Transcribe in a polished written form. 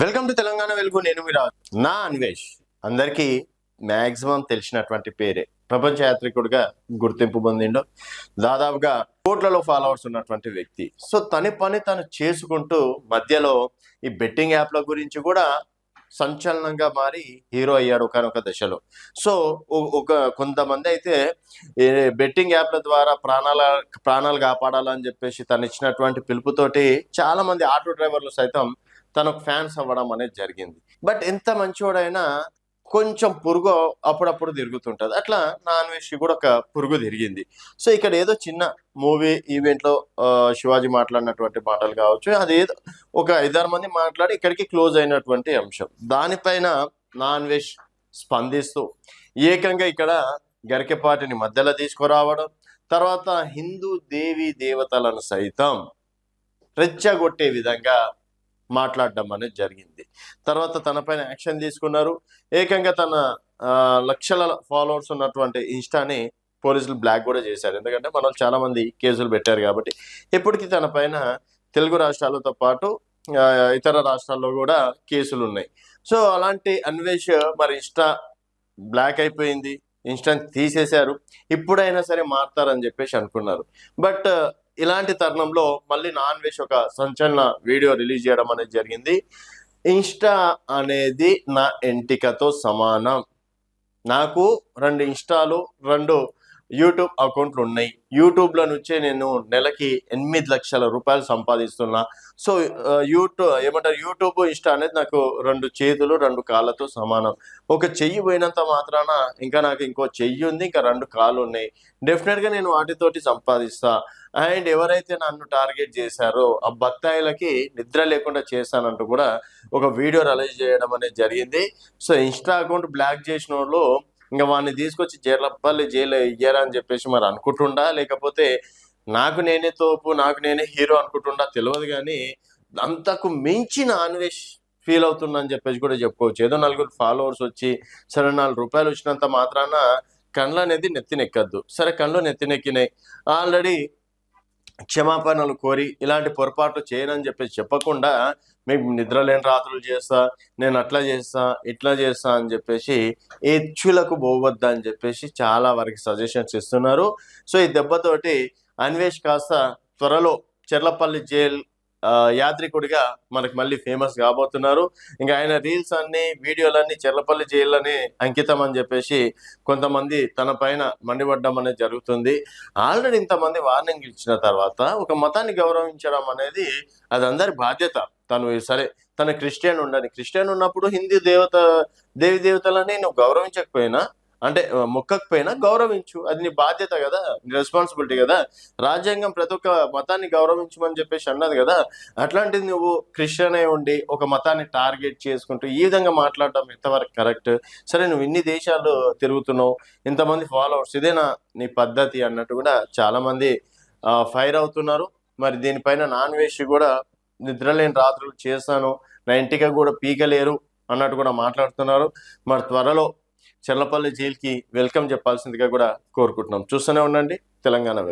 Welcome to Telangana వెలుగు. నేను మీ రాజు. నా అన్వేష్ అందరికీ మ్యాక్సిమం తెలిసినటువంటి పేరే. ప్రపంచ యాత్రికుడిగా గుర్తింపు పొందిండు. దాదాపుగా కోట్లలో ఫాలోవర్స్ ఉన్నటువంటి వ్యక్తి. సో తన పని తను చేసుకుంటూ మధ్యలో ఈ బెట్టింగ్ యాప్ల గురించి కూడా సంచలనంగా మారి హీరో అయ్యాడు ఒకనొక దశలో. సో కొంతమంది అయితే బెట్టింగ్ యాప్ల ద్వారా ప్రాణాలు కాపాడాలని చెప్పేసి తను ఇచ్చినటువంటి పిలుపుతోటి చాలా మంది ఆటో డ్రైవర్లు సైతం తనకు ఫ్యాన్స్ అవ్వడం అనేది జరిగింది. బట్ ఎంత మంచివాడైనా కొంచెం పురుగు అప్పుడప్పుడు తిరుగుతుంటది. అట్లా నా అన్వేషి కూడా ఒక పురుగు తిరిగింది. సో ఇక్కడ ఏదో చిన్న మూవీ ఈవెంట్లో శివాజీ మాట్లాడినటువంటి మాటలు కావచ్చు, అది ఏదో ఒక 5-6 మంది మాట్లాడి ఇక్కడికి క్లోజ్ అయినటువంటి అంశం. దానిపైన నా అన్వేష్ స్పందిస్తూ ఏకంగా ఇక్కడ గరికెపాటిని మధ్యలో తీసుకురావడం, తర్వాత హిందూ దేవీ దేవతలను సైతం రెచ్చగొట్టే విధంగా మాట్లాడడం అనేది జరిగింది. తర్వాత తన పైన యాక్షన్ తీసుకున్నారు. ఏకంగా తన లక్షల ఫాలోవర్స్ ఉన్నటువంటి ఇన్స్టాని పోలీసులు బ్లాక్ కూడా చేశారు. ఎందుకంటే మనం చాలా మంది కేసులు పెట్టారు కాబట్టి ఇప్పటికీ తన పైన తెలుగు రాష్ట్రాలతో పాటు ఇతర రాష్ట్రాల్లో కూడా కేసులు ఉన్నాయి. సో అలాంటి అన్వేష్ మరి ఇన్స్టా బ్లాక్ అయిపోయింది, ఇన్స్టాని తీసేశారు. ఇప్పుడైనా సరే మారుతారని చెప్పేసి అనుకున్నారు. బట్ ఇలాంటి తరుణంలో మళ్ళీ నా అన్వేష్ ఒక సంచలన వీడియో రిలీజ్ చేయడం అనేది జరిగింది. ఇన్స్టా అనేది నా ఎంటికతో సమానం. నాకు 2 ఇన్స్టాలు 2 యూట్యూబ్ అకౌంట్లు ఉన్నాయి. యూట్యూబ్లో నుంచే నేను నెలకి 8 లక్షల రూపాయలు సంపాదిస్తున్నా. సో యూట్యూబ్ ఇన్స్టా అనేది నాకు 2 చేతులు 2 కాళ్ళతో సమానం. ఒక చెయ్యి పోయినంత మాత్రాన ఇంకా నాకు ఇంకో చెయ్యి ఉంది, ఇంకా 2 కాళ్ళు ఉన్నాయి. డెఫినెట్గా నేను వాటితోటి సంపాదిస్తా. అండ్ ఎవరైతే నన్ను టార్గెట్ చేశారో ఆ బత్తాయిలకి నిద్ర లేకుండా చేశానంటూ కూడా ఒక వీడియో రిలీజ్ చేయడం అనేది జరిగింది. సో ఇన్స్టా అకౌంట్ బ్లాక్ చేసిన వాళ్ళు ఇంకా వాడిని తీసుకొచ్చి జైర్లపల్లి జైలు ఇయ్యారా అని చెప్పేసి మరి అనుకుంటుండా, లేకపోతే నాకు నేనే తోపు నాకు నేనే హీరో అనుకుంటుండా తెలియదు. కానీ అంతకు మించి నా అన్వేష్ ఫీల్ అవుతున్నా అని చెప్పేసి కూడా చెప్పుకోవచ్చు. ఏదో 4 ఫాలోవర్స్ వచ్చి సరే 4 రూపాయలు వచ్చినంత మాత్రాన కళ్ళు అనేది నెత్తినెక్కద్దు. సరే కళ్ళు నెత్తినెక్కినాయి, ఆల్రెడీ క్షమాపణలు కోరి ఇలాంటి పొరపాట్లు చేయనని చెప్పేసి చెప్పకుండా మీకు నిద్రలేని రాత్రులు చేస్తా, నేను అట్లా చేస్తా ఇట్లా చేస్తా అని చెప్పేసి హెచ్చులకు పోవద్దా అని చెప్పేసి చాలా వరకు సజెషన్స్ ఇస్తున్నారు. సో ఈ దెబ్బతోటి అన్వేష్ కాస్త త్వరలో చెర్లపల్లి జైల్ యాత్రికుడిగా మనకు మళ్ళీ ఫేమస్ కాబోతున్నారు. ఇంకా ఆయన రీల్స్ అన్ని వీడియోలన్నీ చెర్లపల్లి జైల్లోనే అంకితం అని చెప్పేసి కొంతమంది తన పైన మండిపడ్డం అనేది జరుగుతుంది. ఆల్రెడీ ఇంతమంది వార్నింగ్ ఇచ్చిన తర్వాత ఒక మతాన్ని గౌరవించడం అనేది అది అందరి బాధ్యత. సరే తన క్రిస్టియన్ ఉన్నప్పుడు హిందూ దేవి దేవతలని నువ్వు గౌరవించకపోయినా, అంటే మొక్కకపోయినా గౌరవించు, అది నీ బాధ్యత కదా, నీ రెస్పాన్సిబిలిటీ కదా. రాజ్యాంగం ప్రతి ఒక్క మతాన్ని గౌరవించమని చెప్పేసి అన్నది కదా. అట్లాంటిది నువ్వు క్రిస్టియన్ అయి ఉండి ఒక మతాన్ని టార్గెట్ చేసుకుంటూ ఈ విధంగా మాట్లాడడం ఎంతవరకు కరెక్ట్? సరే నువ్వు ఇన్ని దేశాలు తిరుగుతున్నావు, ఇంతమంది ఫాలోవర్స్, ఇదేనా నీ పద్ధతి అన్నట్టు కూడా చాలా మంది ఫైర్ అవుతున్నారు. మరి దీనిపైన నా అన్వేష్ కూడా నిద్రలేని రాత్రులు చేస్తాను, నా ఇంటికి కూడా పీకలేరు అన్నట్టు కూడా మాట్లాడుతున్నారు. మరి త్వరలో చెర్లపల్లి జైలుకి వెల్కమ్ చెప్పాల్సిందిగా కూడా కోరుకుంటున్నాం. చూస్తూనే ఉండండి తెలంగాణ వెలుగు.